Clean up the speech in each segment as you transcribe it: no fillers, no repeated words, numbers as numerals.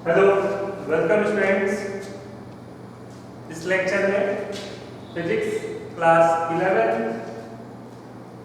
Hello, welcome students. इस lecture में physics class 11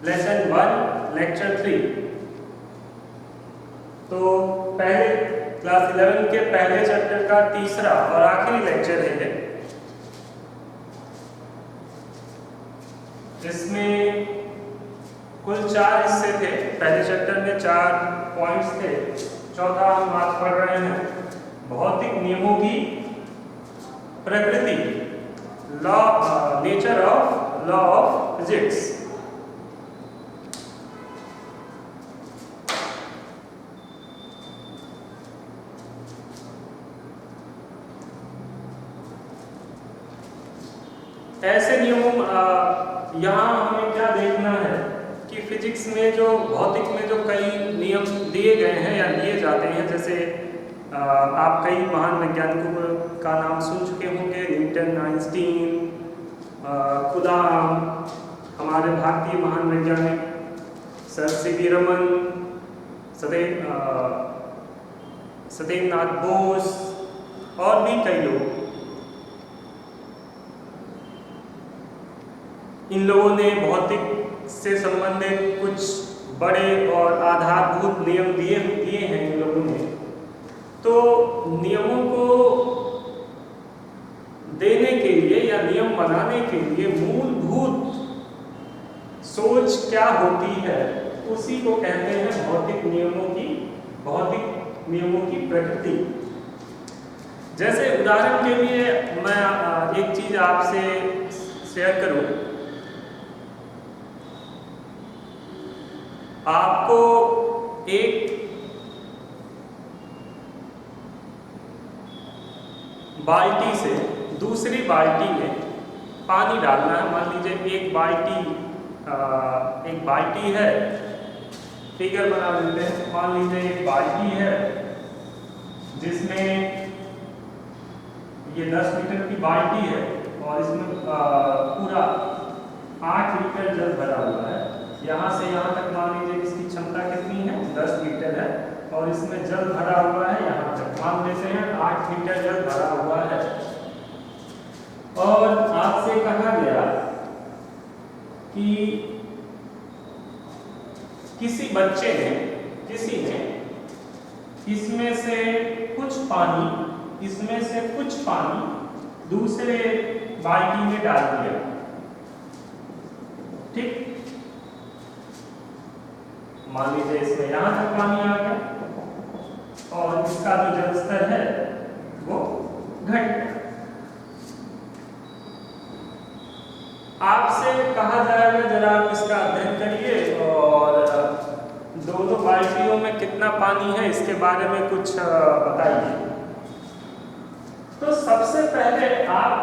lesson 1 lecture 3। तो पहले क्लास 11 के पहले चैप्टर का तीसरा और आखिरी लेक्चर है। इसमें कुल 4 हिस्से थे। पहले चैप्टर में 4 पॉइंट्स थे। चौथा हम आज पढ़ रहे हैं भौतिक नियमों की प्रकृति, nature of law of physics. ऐसे नियमों यहाँ हमें क्या देखना है कि फिजिक्स में जो भौतिक में जो कई नियम दिए गए हैं या दिए जाते हैं, जैसे आप कई महान वैज्ञानिकों का नाम सुन चुके होंगे, न्यूटन, आइंस्टीन, कूलॉम, हमारे भारतीय महान वैज्ञानिक सर सीवी रमन, सत्येंद्रनाथ बोस और भी कई लोग। इन लोगों ने भौतिक से संबंधित कुछ बड़े और आधारभूत नियम दिए हैं इन लोगों ने। तो नियमों को देने के लिए या नियम बनाने के लिए मूलभूत सोच क्या होती है, उसी को कहते हैं भौतिक नियमों की प्रकृति। जैसे उदाहरण के लिए मैं एक चीज आपसे शेयर करूं। आपको एक बाल्टी से दूसरी बाल्टी में पानी डालना है। मान लीजिए एक बाल्टी है, फिगर बना लेते हैं। मान लीजिए एक बाल्टी है जिसमें ये 10 लीटर की बाल्टी है और इसमें पूरा 8 लीटर जल भरा हुआ है। यहाँ से यहाँ तक मान लीजिए इसकी क्षमता कितनी है, 10 लीटर है और इसमें जल भरा हुआ है। यहाँ तक मान लेते हैं 8 लीटर जल भरा हुआ है। और आपसे कहा गया कि किसी बच्चे ने इसमें से कुछ पानी दूसरे बाल्टी में डाल दिया। ठीक, मान लीजिए इसमें यहां तक पानी आ गया और इसका जो जल स्तर है वो घट गया। आपसे कहा जाएगा जरा आप इसका अध्ययन करिए और दोनों बाल्टियों में कितना पानी है इसके बारे में कुछ बताइए। तो सबसे पहले आप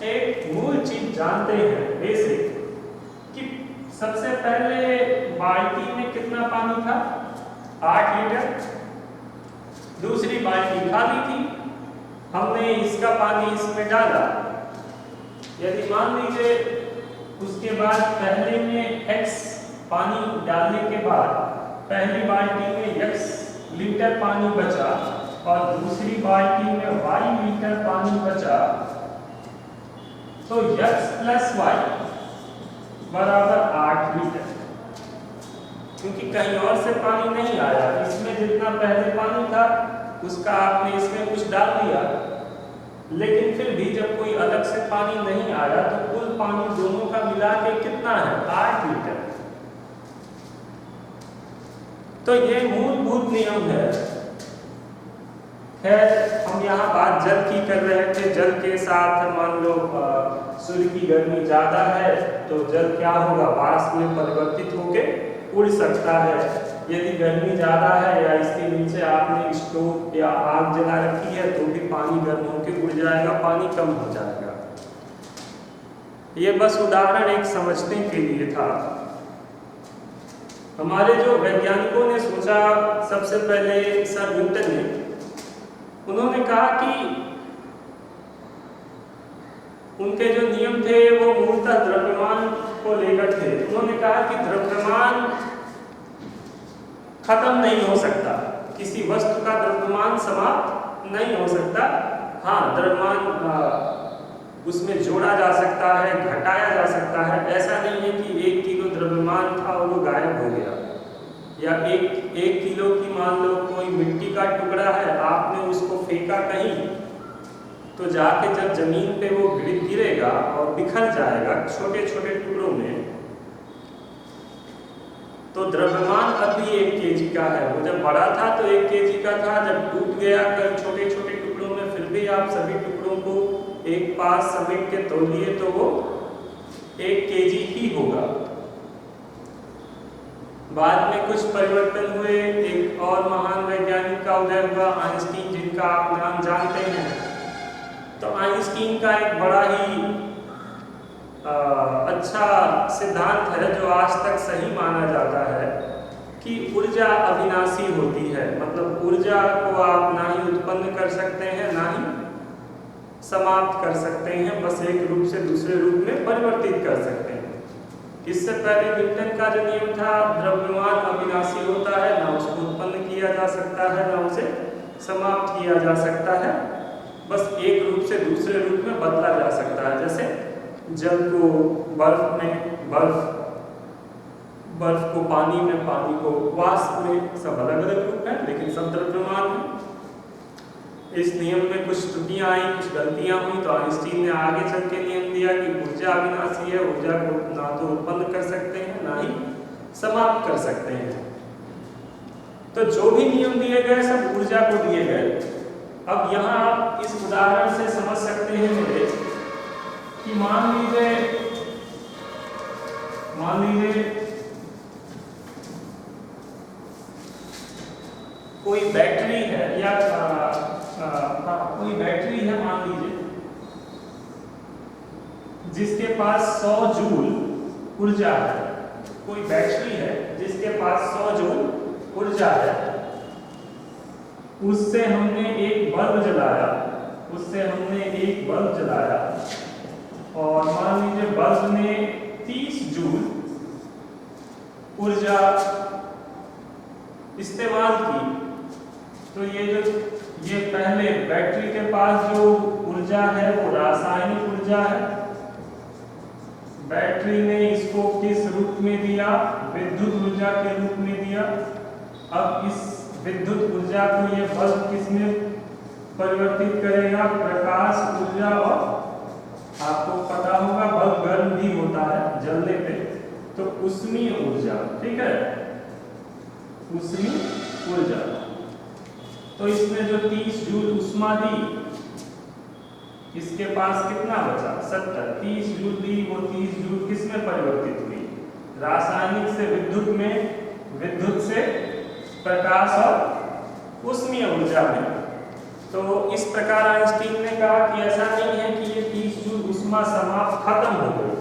एक मूल चीज जानते हैं, बेसिक, कि सबसे पहले बाल्टी में कितना पानी था, 8 लीटर। दूसरी बाल्टी खाली थी, हमने इसका पानी इसमें डाला। यदि मान लीजिए उसके बाद पहले में x पानी डालने के बाद पहली बाल्टी में x लीटर पानी बचा और दूसरी बाल्टी में y लीटर पानी बचा, तो x प्लस y बराबर 8 लीटर। क्योंकि कहीं और से पानी नहीं आया, इसमें जितना पहले पानी था उसका आपने इसमें कुछ डाल दिया, लेकिन फिर भी जब कोई अलग से पानी नहीं आया तो कुल पानी दोनों का मिला के कितना है, 8 लीटर। तो ये मूलभूत नियम है। खैर, हम यहाँ बात जल की कर रहे थे। जल के साथ मान लो सूर्य की गर्मी ज्यादा है तो जल क्या होगा, वाष्प में परिवर्तित होकर उड़ सकता है। यदि गर्मी ज्यादा है या इसके नीचे आपने स्टोव या आग जला रखी है तो भी पानी गर्म होकर उड़ जाएगा, पानी कम हो जाएगा। ये बस उदाहरण एक समझने के लिए था। हमारे जो वैज्ञानिकों ने सोचा, सबसे पहले सर न्यूटन ने, उन्होंने कहा कि उनके जो नियम थे वो मूलतः द्रव्यमान को लेकर थे। उन्होंने कहा कि द्रव्यमान खत्म नहीं हो सकता, किसी वस्तु का द्रव्यमान समाप्त नहीं हो सकता। हाँ, द्रव्यमान उसमें जोड़ा जा सकता है, घटाया जा सकता है। ऐसा नहीं है कि 1 किलो द्रव्यमान था और वो गायब हो गया, या एक किलो की मान लो कोई मिट्टी का टुकड़ा है, आपने उसको फेंका कहीं, तो जाके जब जमीन पे वो गिरेगा और बिखर जाएगा छोटे छोटे टुकड़ों में, तो द्रव्यमान अब भी 1 केजी का है। वो जब बड़ा था तो 1 केजी का था, जब टूट गया कई छोटे छोटे टुकड़ों में, फिर भी आप सभी टुकड़ों को एक पास समेट के तोलिए तो वो 1 केजी ही होगा। बाद में कुछ परिवर्तन हुए, एक और महान वैज्ञानिक का उदय हुआ, आइंस्टीन, जिनका आप नाम जानते हैं। तो आइंस्टीन का एक बड़ा ही अच्छा सिद्धांत है जो आज तक सही माना जाता है कि ऊर्जा अविनाशी होती है। मतलब ऊर्जा को आप ना ही उत्पन्न कर सकते हैं ना ही समाप्त कर सकते हैं, बस एक रूप से दूसरे रूप में परिवर्तित कर सकते हैं। इससे पहले न्यूटन का जो नियम था, द्रव्यमान अविनाशी होता है, ना उसको उत्पन्न किया जा सकता है ना उसे समाप्त किया जा सकता है, बस एक रूप से दूसरे रूप में बदला जा सकता है। जैसे जल को बर्फ में, बर्फ को पानी में, पानी को वाष्प में, सब अलग अलग रूप है लेकिन सब द्रव्यमान है। इस नियम में कुछ त्रुटियां आई, कुछ गलतियां हुई, तो आइंस्टीन ने आगे चल के नियम दिया कि ऊर्जा अविनाशी है, ऊर्जा को ना तो उत्पन्न कर सकते हैं ना ही समाप्त कर सकते हैं। तो जो भी नियम दिए गए सब ऊर्जा को दिए गए। अब यहाँ आप इस उदाहरण से समझ सकते हैं मेरे कि मान लीजिए कोई बैटरी है, या कोई बैटरी है मान लीजिए, जिसके पास 100 जूल ऊर्जा है। कोई बैटरी है जिसके पास 100 जूल ऊर्जा है, उससे हमने एक बल्ब जलाया, और मान लीजिए बल्ब ने 30 जूल ऊर्जा इस्तेमाल की। तो ये पहले बैटरी के पास जो ऊर्जा है वो रासायनिक ऊर्जा है। बैटरी ने इसको किस रूप में दिया? विद्युत ऊर्जा के रूप में दिया। अब इस विद्युत ऊर्जा को ये बल्ब किसमें परिवर्तित करेगा? प्रकाश ऊर्जा। और आपको पता होगा बल्ब गर्म भी होता है जलने पे, तो ऊष्मीय ऊर्जा, ठीक है, ऊष्मीय ऊर्जा। तो इसने जो 30 जूल ऊष्मा दी, इसके पास कितना बचा? 70। 30 जूल दी, वो 30 जूल किसमें परिवर्तित हुई? रासायनिक से विद्युत में, विद्युत से प्रकाश और ऊष्मीय ऊर्जा में। तो इस प्रकार आइंस्टीन ने कहा कि ऐसा नहीं है कि ये 30 जूल ऊष्मा समाप्त खत्म हो गई,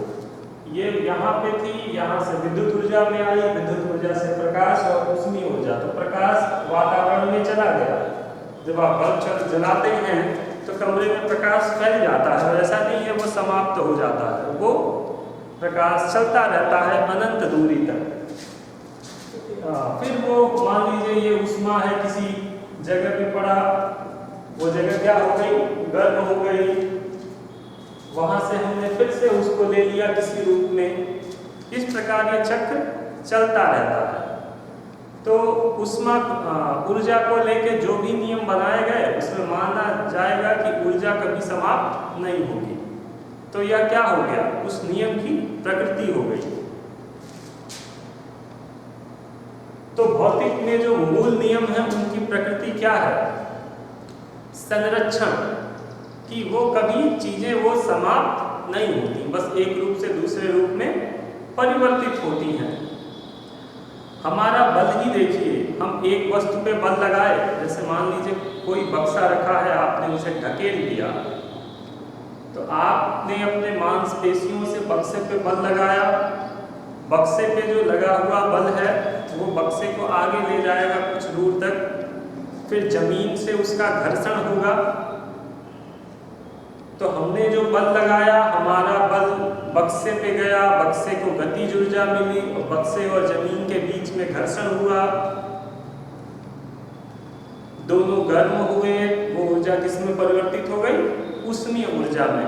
ये यहाँ पे थी, यहाँ से विद्युत ऊर्जा में आई, विद्युत ऊर्जा से प्रकाश और ऊष्मीय ऊर्जा, तो प्रकाश वातावरण में चला गया। जब आप बल्ब जलाते हैं तो कमरे में प्रकाश फैल जाता है, ऐसा नहीं है वो समाप्त हो जाता है, वो प्रकाश चलता रहता है अनंत दूरी तक। फिर वो मान लीजिए ये ऊष्मा है किसी जगह पे पड़ा, वो जगह क्या हो गई? गर्म हो गई। वहां से हमने फिर से उसको ले लिया किसी रूप में। इस प्रकार ये चक्र चलता रहता है। तो ऊष्मा ऊर्जा को लेके जो भी नियम बनाए गए उसमें माना जाएगा कि ऊर्जा कभी समाप्त नहीं होगी। तो यह क्या हो गया? उस नियम की प्रकृति हो गई। तो भौतिक में जो मूल नियम है उनकी प्रकृति क्या है? संरक्षण, कि वो कभी चीजें वो समाप्त नहीं होती, बस एक रूप से दूसरे रूप में परिवर्तित होती हैं। हमारा बल ही देखिए, हम एक वस्तु पे बल लगाए, जैसे मान लीजिए कोई बक्सा रखा है, आपने उसे ढकेल दिया, तो आपने अपने मांसपेशियों से बक्से पे बल लगाया। बक्से पे जो लगा हुआ बल है वो बक्से को आगे ले जाएगा कुछ दूर तक, फिर जमीन से उसका घर्षण होगा। तो हमने जो बल लगाया, हमारा बल बक्से पे गया, बक्से को गतिज ऊर्जा मिली और बक्से और जमीन के बीच में घर्षण हुआ, दोनों गर्म हुए, वो ऊर्जा किसमें परिवर्तित हो गई? ऊष्मीय ऊर्जा में।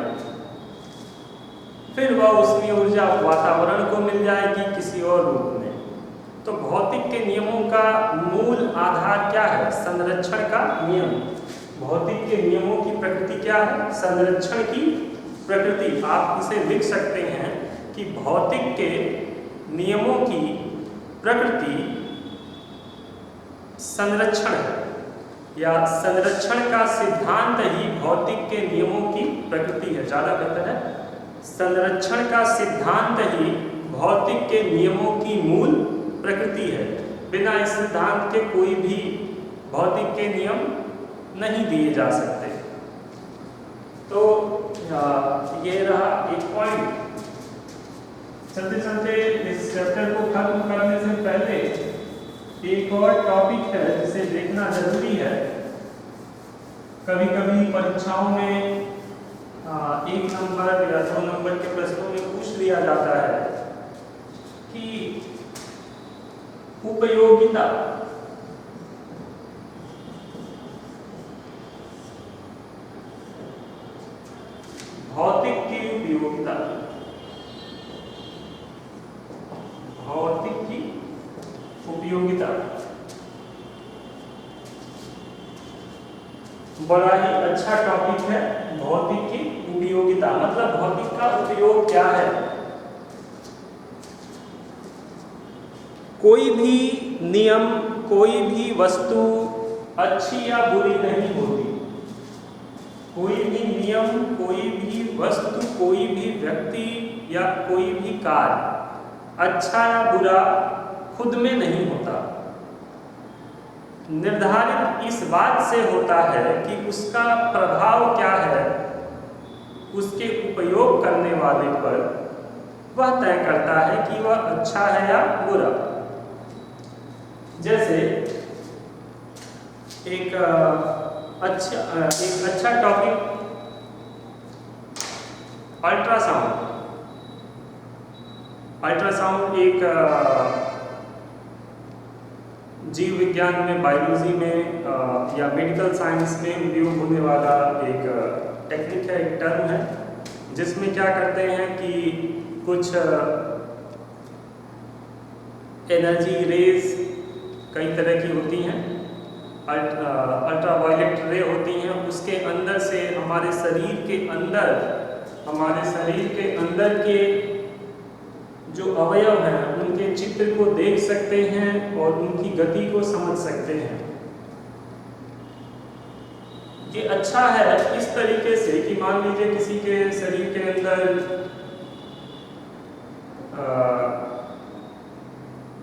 फिर वह ऊष्मीय ऊर्जा वातावरण को मिल जाएगी किसी और रूप में। तो भौतिक के नियमों का मूल आधार क्या है? संरक्षण का नियम। भौतिक के नियमों की प्रकृति क्या है? संरक्षण की प्रकृति। आप इसे लिख सकते हैं कि भौतिक के नियमों की प्रकृति संरक्षण है, या संरक्षण का सिद्धांत ही भौतिक के नियमों की प्रकृति है। ज़्यादा बेहतर है, संरक्षण का सिद्धांत ही भौतिक के नियमों की मूल प्रकृति है। बिना इस सिद्धांत के कोई भी भौतिक के नियम नहीं दिए जा सकते। तो ये रहा एक पॉइंट। चलते चलते इस चैप्टर को खत्म करने से पहले एक और टॉपिक है जिसे देखना जरूरी है। कभी कभी परीक्षाओं में 1 नंबर या 2 नंबर के प्रश्नों में पूछ लिया जाता है कि उपयोगिता भौतिक की उपयोगिता, भौतिक की उपयोगिता बड़ा ही अच्छा टॉपिक है। भौतिक की उपयोगिता मतलब भौतिक का उपयोग क्या है? कोई भी नियम, कोई भी वस्तु अच्छी या बुरी नहीं होती। कोई भी नियम, कोई भी वस्तु, कोई भी व्यक्ति या कोई भी कार्य अच्छा या बुरा खुद में नहीं होता। निर्धारित इस बात से होता है कि उसका प्रभाव क्या है उसके उपयोग करने वाले पर। वह तय करता है कि वह अच्छा है या बुरा। जैसे एक अच्छा टॉपिक अल्ट्रासाउंड। अल्ट्रासाउंड एक जीव विज्ञान में, बायोलॉजी में या मेडिकल साइंस में उपयोग होने वाला एक टेक्निक है, एक टर्म है, जिसमें क्या करते हैं कि कुछ एनर्जी रेज कई तरह की होती हैं, अल्ट्रावायलेट रे होती हैं, उसके अंदर से हमारे शरीर के अंदर के जो अवयव हैं उनके चित्र को देख सकते हैं और उनकी गति को समझ सकते हैं। ये अच्छा है इस तरीके से कि मान लीजिए किसी के शरीर के अंदर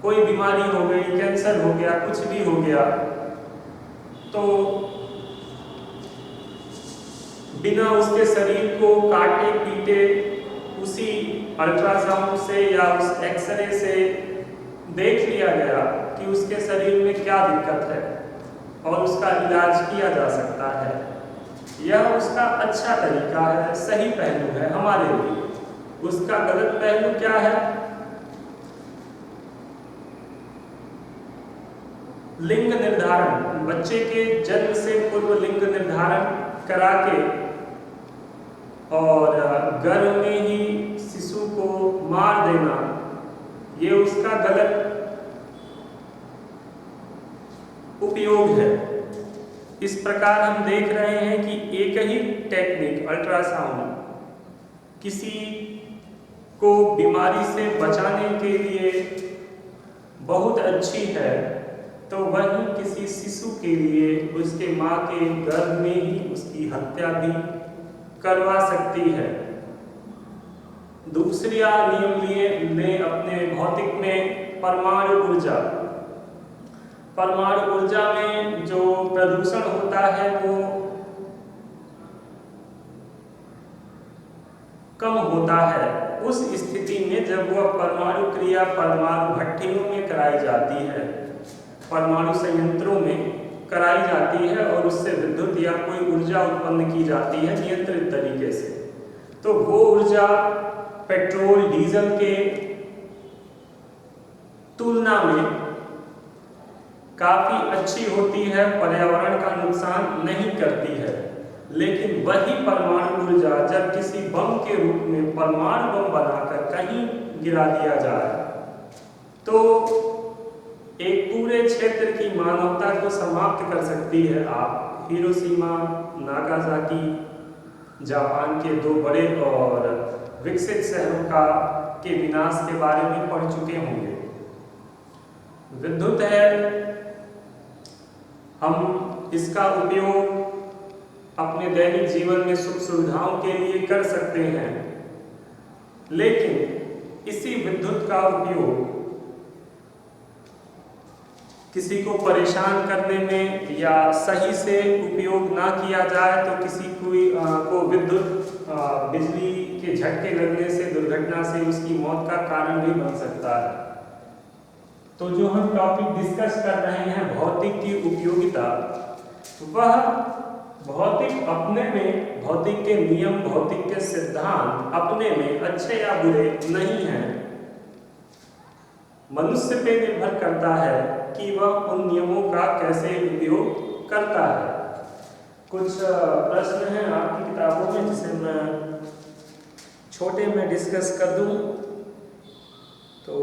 कोई बीमारी हो गई, कैंसर हो गया, कुछ भी हो गया, तो बिना उसके शरीर को काटे पीटे उसी अल्ट्रासाउंड से या उस एक्सरे से देख लिया गया कि उसके शरीर में क्या दिक्कत है और उसका इलाज किया जा सकता है। यह उसका अच्छा तरीका है, सही पहलू है हमारे लिए। उसका गलत पहलू क्या है? लिंग निर्धारण। बच्चे के जन्म से पूर्व लिंग निर्धारण करा के और गर्भ में ही शिशु को मार देना, ये उसका गलत उपयोग है। इस प्रकार हम देख रहे हैं कि एक ही टेक्निक अल्ट्रासाउंड किसी को बीमारी से बचाने के लिए बहुत अच्छी है, तो वहीं किसी शिशु के लिए उसके माँ के गर्भ में ही उसकी हत्या भी करवा सकती है। दूसरा नियम लिए अपने भौतिक में परमाणु ऊर्जा। परमाणु ऊर्जा में जो प्रदूषण होता है वो कम होता है उस स्थिति में जब वह परमाणु क्रिया परमाणु भट्टियों में कराई जाती है, परमाणु संयंत्रों में कराई जाती है और उससे विद्युत या कोई ऊर्जा उत्पन्न की जाती है नियंत्रित तरीके से। तो वो ऊर्जा पेट्रोल डीजल के तुलना में काफ़ी अच्छी होती है, पर्यावरण का नुकसान नहीं करती है, लेकिन वही परमाणु ऊर्जा जब किसी बम के रूप में परमाणु बम बनाकर कहीं गिरा दिया जाए तो एक पूरे क्षेत्र की मानवता को समाप्त कर सकती है। आप हिरोशिमा, नागासाकी, जापान के दो बड़े और विकसित शहरों के विनाश के बारे में पढ़ चुके होंगे। विद्युत है, हम इसका उपयोग अपने दैनिक जीवन में सुख सुविधाओं के लिए कर सकते हैं, लेकिन इसी विद्युत का उपयोग किसी को परेशान करने में या सही से उपयोग ना किया जाए तो किसी को विद्युत बिजली के झटके लगने से, दुर्घटना से उसकी मौत का कारण भी बन सकता है। तो जो हम टॉपिक डिस्कस कर रहे हैं भौतिक की उपयोगिता, वह भौतिक अपने में, भौतिक के नियम, भौतिक के सिद्धांत अपने में अच्छे या बुरे नहीं हैं। मनुष्य पे निर्भर करता है कि वह उन नियमों का कैसे उपयोग करता है। कुछ प्रश्न हैं आपकी किताबों में जिसे मैं छोटे में डिस्कस कर दूं। तो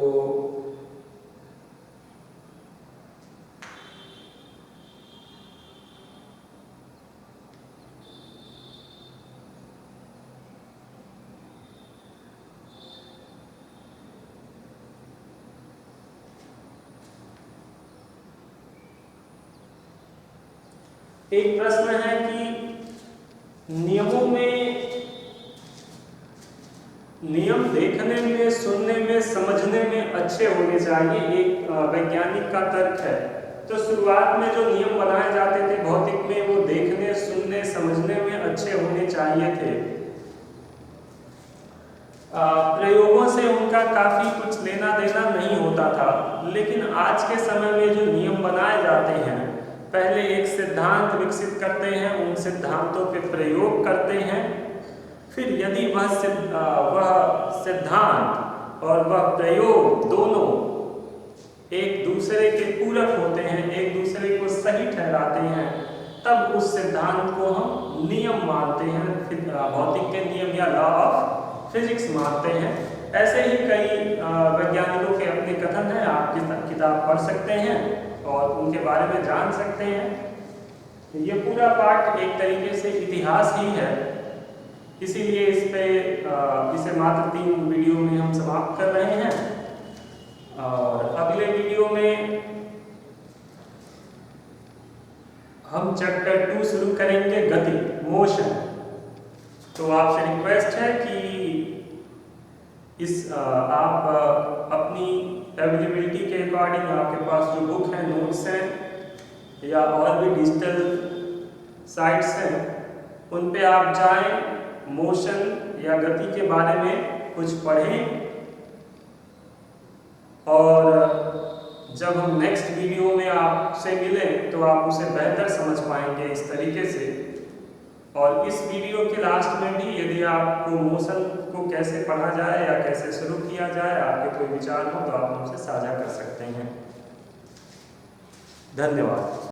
एक प्रश्न है कि नियमों में, नियम देखने में, सुनने में, समझने में अच्छे होने चाहिए, एक वैज्ञानिक का तर्क है। तो शुरुआत में जो नियम बनाए जाते थे भौतिक में, वो देखने, सुनने, समझने में अच्छे होने चाहिए थे। प्रयोगों से उनका काफी कुछ लेना देना नहीं होता था, लेकिन आज के समय में जो नियम बनाए जाते हैं, पहले एक सिद्धांत विकसित करते हैं, उन सिद्धांतों पे प्रयोग करते हैं, फिर यदि वह सिद्धांत और वह प्रयोग दोनों एक दूसरे के पूरक होते हैं, एक दूसरे को सही ठहराते हैं, तब उस सिद्धांत को हम नियम मानते हैं, भौतिक के नियम या लॉ ऑफ फिजिक्स मानते हैं। ऐसे ही कई वैज्ञानिकों के अपने कथन हैं, आप किताब पढ़ सकते हैं और उनके बारे में जान सकते हैं। ये पूरा पाठ एक तरीके से इतिहास ही है, इसीलिए इसे मात्र 3 वीडियो में हम समाप्त कर रहे हैं। और अगले वीडियो में हम चैप्टर 2 शुरू करेंगे, गति, मोशन। तो आपसे रिक्वेस्ट है कि आप अपनी अवेलेबिलिटी के अकॉर्डिंग, आपके पास जो बुक है, नोट्स हैं या और भी डिजिटल साइट्स हैं, उन पे आप जाएं, मोशन या गति के बारे में कुछ पढ़ें, और जब हम नेक्स्ट वीडियो में आपसे मिलें तो आप उसे बेहतर समझ पाएंगे इस तरीके से। और इस वीडियो के लास्ट में भी यदि आपको मोशन को कैसे पढ़ा जाए या कैसे शुरू किया जाए, आपके कोई विचार हो तो आप हमसे साझा कर सकते हैं। धन्यवाद।